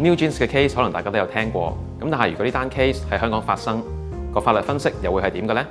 NewJeans 嘅 case 可能大家都有聽過，咁但係如果呢單 case 喺香港發生，個法律分析又會係點嘅呢？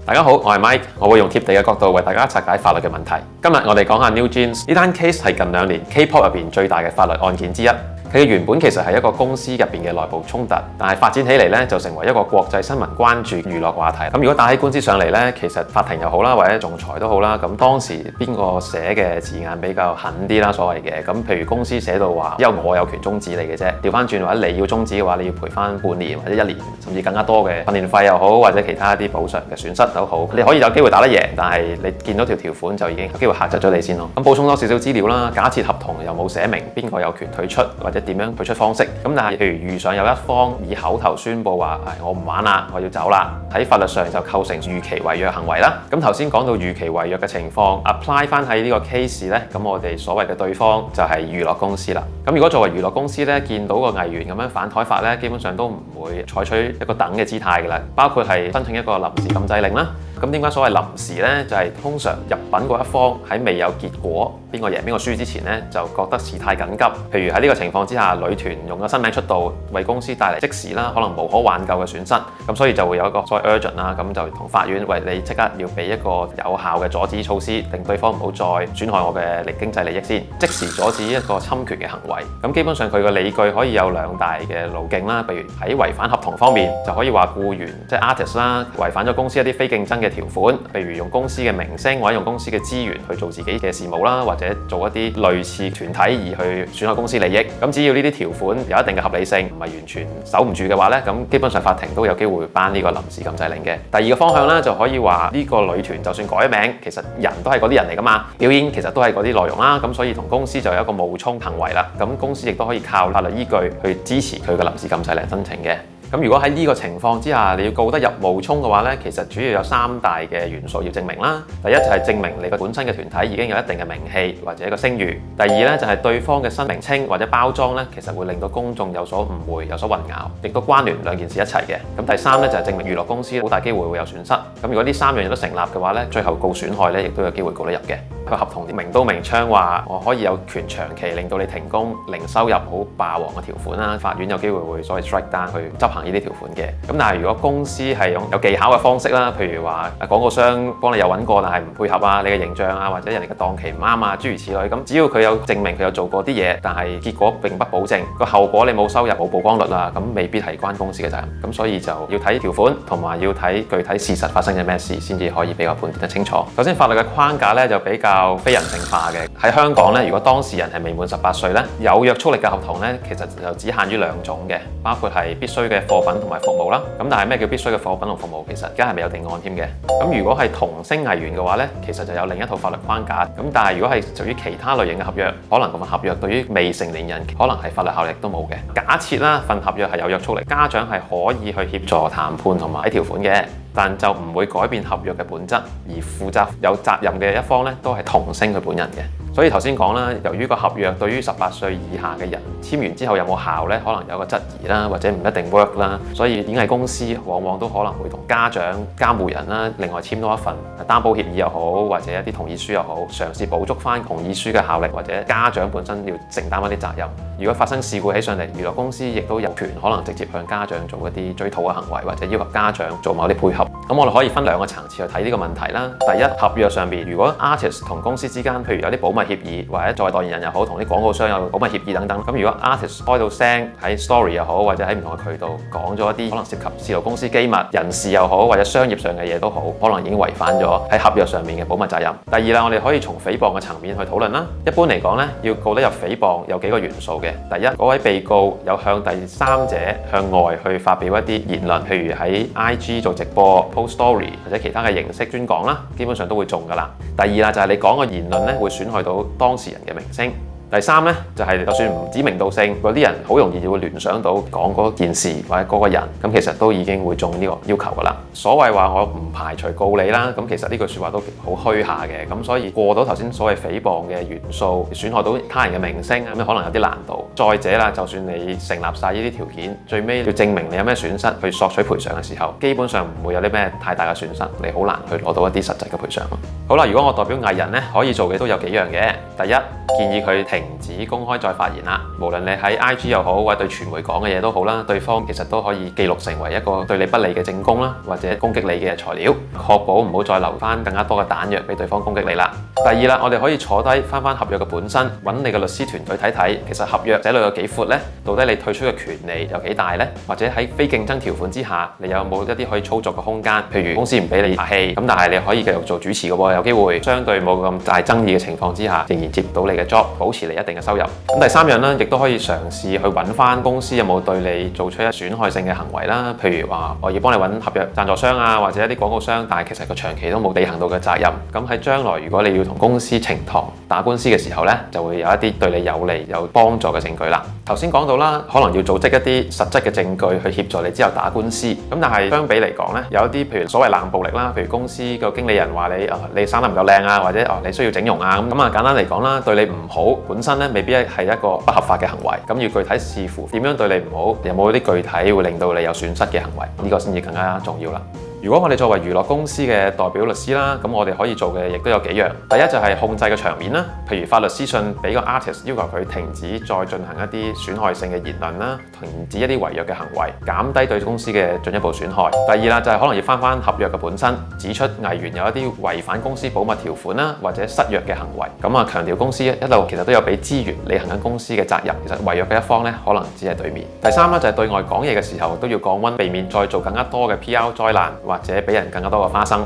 大家好，我係 Mike， 我會用貼地嘅角度為大家拆解法律嘅問題。今日我哋講下 NewJeans 呢單 case 係近2年 K-pop 入邊最大嘅法律案件之一。佢嘅原本其實係一個公司入邊嘅內部衝突，但係發展起嚟咧就成為一個國際新聞關注娛樂話題。咁如果打起官司上嚟咧，其實法庭又好啦，或者仲裁都好啦，咁當時邊個寫嘅字眼比較狠啲啦？所謂嘅咁，譬如公司寫到話，因為我有權終止你嘅啫，調翻轉或者你要終止嘅話，你要賠翻半年或者1年，甚至更加多嘅訓練費又好，或者其他一啲補償嘅損失都好，你可以有機會打得贏，但係你見到條款就已經有機會嚇窒咗你先咯。咁補充多少少資料啦，假設合同又冇寫明邊個有權退出或者點樣退出方式。咁但係譬如遇上有一方以口頭宣佈話，我唔玩啦，我要走啦，喺法律上就構成逾期違約行為啦。咁頭先講到逾期違約嘅情況 apply 翻喺呢個 case 咧，咁我哋所謂嘅對方就係娛樂公司啦。咁如果作為娛樂公司咧，見到個藝員咁樣反台法咧，基本上都唔會採取一個等嘅姿態㗎啦，包括係申請一個臨時禁制令啦。咁點解所謂臨時呢？就係通常入稟嗰一方喺未有結果，邊個贏邊個輸之前呢，就覺得事態緊急。譬如喺呢個情況之下，女團用咗新名出道，為公司帶嚟即時啦，可能無可挽救嘅損失。咁所以就會有一個所謂 urgent 啦，咁就同法院為你即刻要俾一個有效嘅阻止措施，令對方唔好再損害我嘅經濟利益先，即時阻止一個侵權嘅行為。咁基本上佢個理據可以有2大嘅路徑啦。譬如喺違反合同方面，就可以話僱員即係 artist 啦，違反咗公司一啲非競爭嘅條款，譬如用公司嘅名聲或者用公司嘅資源去做自己嘅事務啦，或者做一啲類似團體而去損害公司利益。咁只要呢啲條款有一定嘅合理性，唔係完全守唔住嘅話咧，咁基本上法庭都有機會頒呢個臨時禁制令嘅。第二個方向咧，就可以話呢個女團就算改名，其實人都係嗰啲人嚟噶嘛，表演其實都係嗰啲內容啦，咁所以同公司就有一個冒充行為啦。咁公司亦都可以靠法律依據去支持佢嘅臨時禁制令申請嘅。咁如果喺呢個情況之下，你要告得入冒充嘅話咧，其實主要有3大嘅元素要證明啦。第一就係證明你個本身嘅團體已經有一定嘅名氣或者一個聲譽。第二咧就係對方嘅新名稱或者包裝咧，其實會令到公眾有所誤會、有所混淆，亦都關聯2件事一齊嘅。咁第3咧就係證明娛樂公司好大機會會有損失。咁如果呢3樣嘢都成立嘅話咧，最後告損害咧，亦都有機會告得入嘅。個合同明刀明槍話，我可以有權長期令到你停工、零收入，好霸王嘅條款啦。法院有機會會所謂 strike down 去執行呢啲條款嘅。咁但係如果公司係用有技巧嘅方式啦，譬如話廣告商幫你有揾過，但係唔配合啊，你嘅形象啊，或者人哋嘅檔期唔啱啊，諸如此類。咁只要佢有證明佢有做過啲嘢，但係結果並不保證，個後果你冇收入冇曝光率啦，咁未必係關公司嘅責任。咁所以就要睇條款，同埋要睇具體事實發生嘅咩事，先至可以比較判斷得清楚。首先法律嘅框架咧就比較非人性化嘅。喺香港咧，如果當事人係未滿18歲咧，有約束力嘅合同咧，其實就只限於2種嘅，包括係必須嘅貨品同埋服務啦。咁但係咩叫必須嘅貨品同服務？其實而家係未有定案添嘅。咁如果係童星藝員嘅話咧，其實就有另一套法律框架。咁但係如果係屬於其他類型嘅合約，可能嗰份合約對於未成年人可能係法律效力都冇嘅。假設啦，份合約係有約束力，家長係可以去協助談判同埋睇條款嘅，但就唔會改變合約嘅本質，而負責有責任嘅一方咧，都係童星佢本人嘅。所以頭先講啦，由於個合約對於18歲以下嘅人簽完之後有冇效咧，可能有個質疑啦，或者唔一定 work 啦。所以演藝公司往往都可能會同家長、監護人啦，另外簽多一份擔保協議又好，或者一啲同意書又好，嘗試補足翻同意書嘅效力，或者家長本身要承擔一啲責任。如果發生事故起上嚟，娛樂公司亦都有權可能直接向家長做一啲追討嘅行為，或者要求家長做某啲配合。咁我哋可以分2個層次去睇呢個問題啦。第一，合約上邊如果 artist 同公司之間，譬如有啲保密協議，或者作為代言人又好，同啲廣告商有保密協議等等。咁如果 artist 開到聲喺 story 又好，或者喺唔同嘅渠道講咗一啲可能涉及泄露公司機密、人事又好，或者商業上嘅嘢都好，可能已經違反咗喺合約上面嘅保密責任。第二啦，我哋可以從誹謗嘅層面去討論啦。一般嚟講咧，要告得入誹謗有幾個元素嘅。第一，嗰位被告有向第三者向外去發表一啲言論，譬如喺 IG 做直播、post story 或者其他嘅形式專講啦，基本上都會中㗎啦。第二啦，就係你講嘅言論咧，會損害到當事人嘅名聲。第三咧，就係就算唔指名道姓，嗰啲人好容易就會聯想到講嗰件事或者嗰個人，咁其實都已經會中呢個要求㗎啦。所謂話我唔排除告你啦，咁其實呢句説話都好虛下嘅，咁所以過到頭先所謂誹謗嘅元素，損害到他人嘅名聲，咁可能有啲難度。再者啦，就算你成立晒呢啲條件，最尾要證明你有咩損失去索取賠償嘅時候，基本上唔會有啲咩太大嘅損失，你好難去攞到一啲實際嘅賠償。好啦，如果我代表藝人咧，可以做嘅都有幾樣嘅。第一，建議佢停止公開再發言啦。無論你喺 IG 又好，或者對傳媒講嘅嘢都好啦，對方其實都可以記錄成為一個對你不利嘅證供啦，或者攻擊你嘅材料，確保唔好再留翻更加多嘅彈藥俾對方攻擊你啦。第二啦，我哋可以坐低翻合約嘅本身，揾你嘅律師團隊睇睇，其實合約寫到有幾闊呢？到底你退出嘅權利有幾大呢？或者喺非競爭條款之下，你有冇一啲可以操作嘅空間？譬如公司唔俾你拍戲，咁但係你可以繼續做主持嘅喎，有機會相對冇咁大爭議嘅情況之下，仍然接到你嘅 job， 保持你一定嘅收入。咁第三樣咧，亦都可以嘗試去揾翻公司有冇對你做出一損害性嘅行為啦。譬如話，我要幫你揾合約贊助商啊，或者一啲廣告商，但係其實佢長期都冇履行到嘅責任。咁喺將來如果你要同公司呈堂打官司嘅時候呢，就會有一啲對你有利有幫助嘅證據啦。頭先講到啦，可能要組織一啲實質嘅證據去協助你之後打官司。咁但係相比嚟講呢，有一啲譬如所謂冷暴力啦，譬如公司個經理人話你生得唔夠靚啊，或者你需要整容啊，咁簡單嚟講啦，對你唔好本身呢未必係一個不合法嘅行為。咁要具體視乎點樣對你唔好，有冇一啲具體會令到你有損失嘅行為，呢個先至更加重要啦。如果我哋作為娛樂公司嘅代表律師啦，咁我哋可以做嘅亦都有幾樣。第一就係控制嘅場面啦，譬如發律師信俾個 artist 要求佢停止再進行一啲損害性嘅言論啦，停止一啲違約嘅行為，減低對公司嘅進一步損害。第二啦，就係可能要翻合約嘅本身，指出藝員有一啲違反公司保密條款啦，或者失約嘅行為。咁強調公司一路其實都有俾資源履行緊公司嘅責任，其實違約嘅一方咧，可能只係對面。第三啦，就係對外講嘢嘅時候都要降溫，避免再做更加多嘅 PR 災難，或者俾人更加多嘅花生。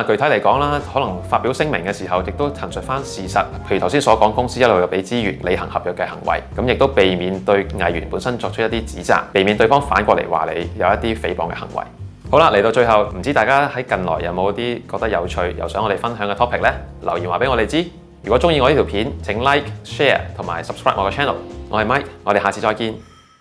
具體嚟講啦，可能發表聲明嘅時候，亦都陳述翻事實，譬如頭先所講，公司一路有俾資源履行合約嘅行為，咁亦都避免對藝員本身作出一啲指責，避免對方反過嚟話你有一啲誹謗嘅行為。好啦，嚟到最後，唔知大家喺近來有冇啲覺得有趣又想我哋分享嘅 topic 呢？留言話俾我哋知。如果中意我呢條片，請 like、share 同埋 subscribe 我嘅 channel。我係 Mike，我哋下次再見。